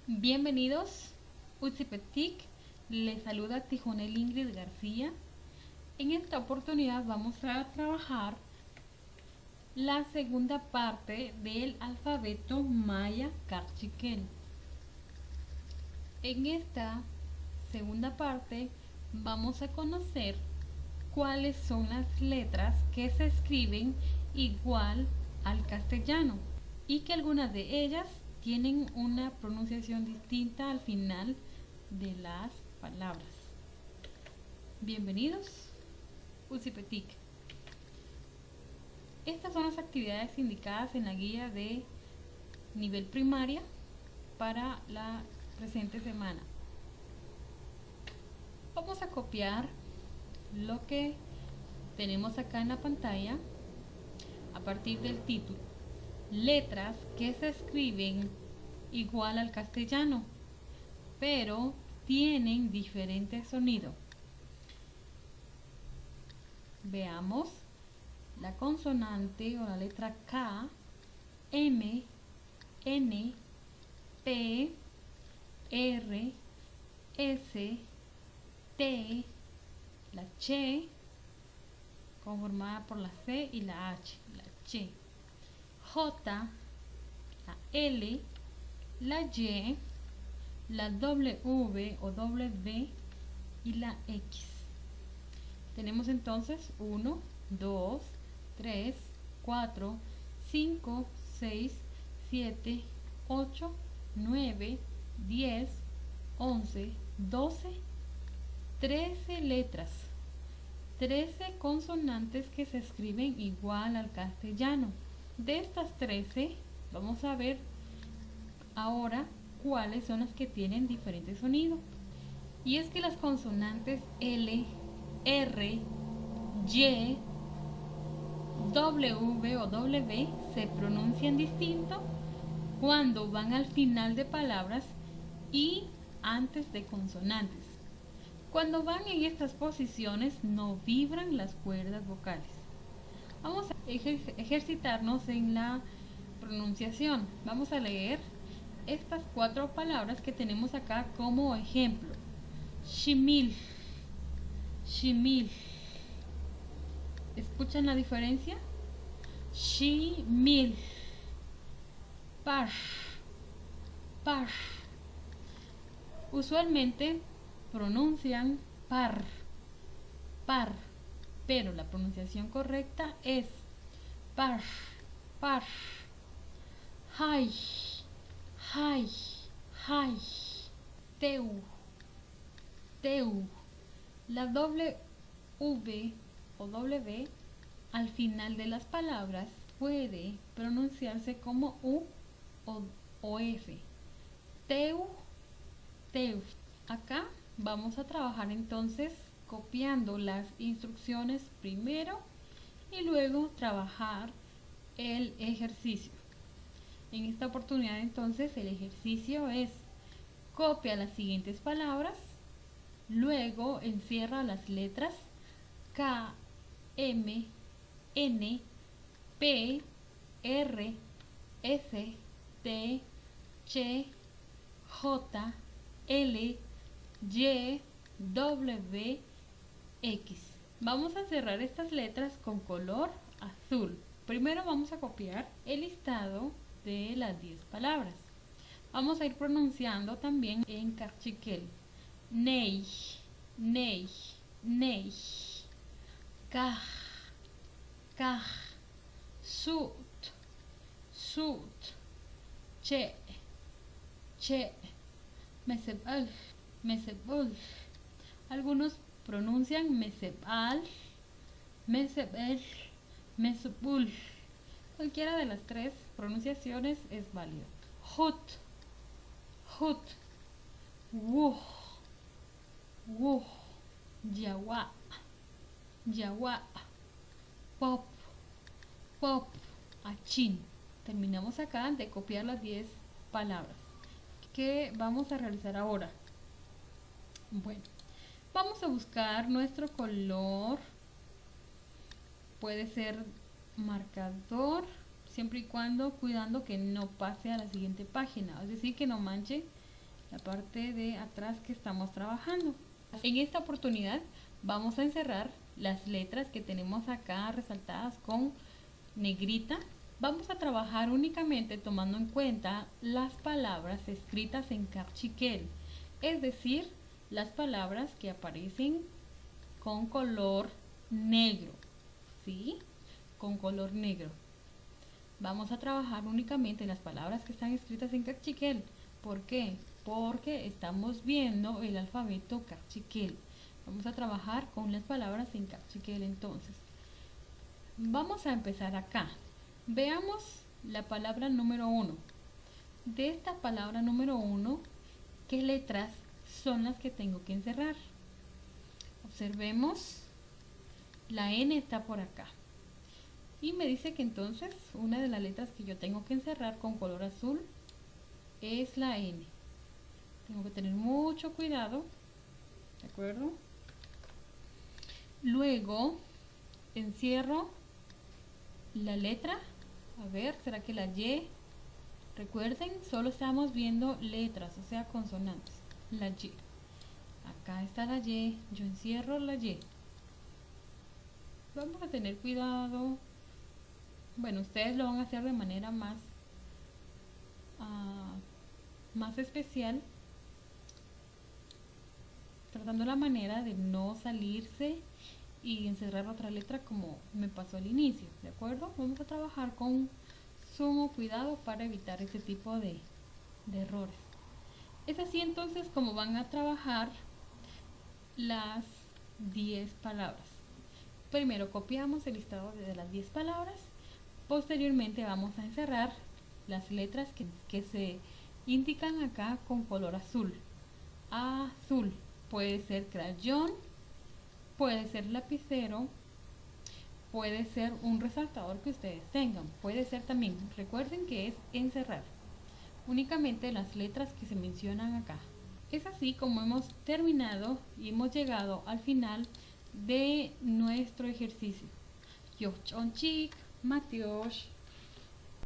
Bienvenidos, Utsipetic, les saluda Tijonel Ingrid García. En esta oportunidad vamos a trabajar la segunda parte del alfabeto maya cachiquel. En esta segunda parte vamos a conocer cuáles son las letras que se escriben igual al castellano y que algunas de ellas tienen una pronunciación distinta al final de las palabras. Bienvenidos, Utsipetic. Estas son las actividades indicadas en la guía de nivel primaria para la presente semana. Vamos a copiar lo que tenemos acá en la pantalla a partir del título. Letras que se escriben igual al castellano, pero tienen diferente sonido. Veamos la consonante o la letra K, M, N, P, R, S, T, la Ch, conformada por la C y la H, la Ch, J, la L, la Y, la W o W y la X. Tenemos entonces 1, 2, 3, 4, 5, 6, 7, 8, 9, 10, 11, 12, 13 letras, 13 consonantes que se escriben igual al castellano. De estas 13 vamos a ver ahora cuáles son las que tienen diferente sonido. Y es que las consonantes L, R, Y, W o W se pronuncian distinto cuando van al final de palabras y antes de consonantes. Cuando van en estas posiciones no vibran las cuerdas vocales. Vamos a ejercitarnos en la pronunciación. Vamos a leer estas 4 palabras que tenemos acá como ejemplo. Shimil, shimil. ¿Escuchan la diferencia? Shimil. Par, par. Usualmente pronuncian par, par, pero la pronunciación correcta es par, par. Hay, hay, hay. Teu, teu. La doble V o W al final de las palabras puede pronunciarse como U o F. Teu, teu. Acá vamos a trabajar entonces copiando las instrucciones primero y luego trabajar el ejercicio. En esta oportunidad entonces el ejercicio es: copia las siguientes palabras, luego encierra las letras K, M, N, P, R, S, T, Ch, J, L, Y, W, X. Vamos a cerrar estas letras con color azul. Primero vamos a copiar el listado de las 10 palabras. Vamos a ir pronunciando también en cachiquel. Ney, ney, ney. Kaj, kaj. Sut, sut. Che, che. Mesebal, mesebul. Algunos pronuncian mesebal, mesebel, mesebul. Cualquiera de las 3 pronunciaciones es válido. Hut, hut. Wuh, wuh. Yawa, yawa. Pop, pop. Achin. Terminamos acá de copiar las 10 palabras. ¿Qué vamos a realizar ahora? Bueno, vamos a buscar nuestro color. Puede ser marcador, siempre y cuando cuidando que no pase a la siguiente página, es decir, que no manche la parte de atrás que estamos trabajando. En esta oportunidad vamos a encerrar las letras que tenemos acá resaltadas con negrita. Vamos a trabajar únicamente tomando en cuenta las palabras escritas en cachiquel, es decir, las palabras que aparecen con color negro, ¿sí? Con color negro. Vamos a trabajar únicamente las palabras que están escritas en cachiquel. ¿Por qué? Porque estamos viendo el alfabeto cachiquel. Vamos a trabajar con las palabras en cachiquel entonces. Vamos a empezar acá. Veamos la palabra número 1. De esta palabra número 1, ¿qué letras son las que tengo que encerrar? Observemos, la N está por acá. Y me dice que entonces una de las letras que yo tengo que encerrar con color azul es la N. Tengo que tener mucho cuidado, ¿de acuerdo? Luego encierro la letra, a ver, ¿será que la Y? Recuerden, solo estamos viendo letras, o sea, consonantes. La Y. Acá está la Y, yo encierro la Y. Vamos a tener cuidado. Bueno, ustedes lo van a hacer de manera más especial, tratando la manera de no salirse y encerrar otra letra como me pasó al inicio, ¿de acuerdo? Vamos a trabajar con sumo cuidado para evitar este tipo de errores. Es así entonces como van a trabajar las 10 palabras. Primero copiamos el listado de las 10 palabras, posteriormente vamos a encerrar las letras que se indican acá con color azul. Azul puede ser crayón, puede ser lapicero, puede ser un resaltador que ustedes tengan, puede ser también, recuerden que es encerrar únicamente las letras que se mencionan acá. Es así como hemos terminado y hemos llegado al final de nuestro ejercicio. Yochonchik, Mateos.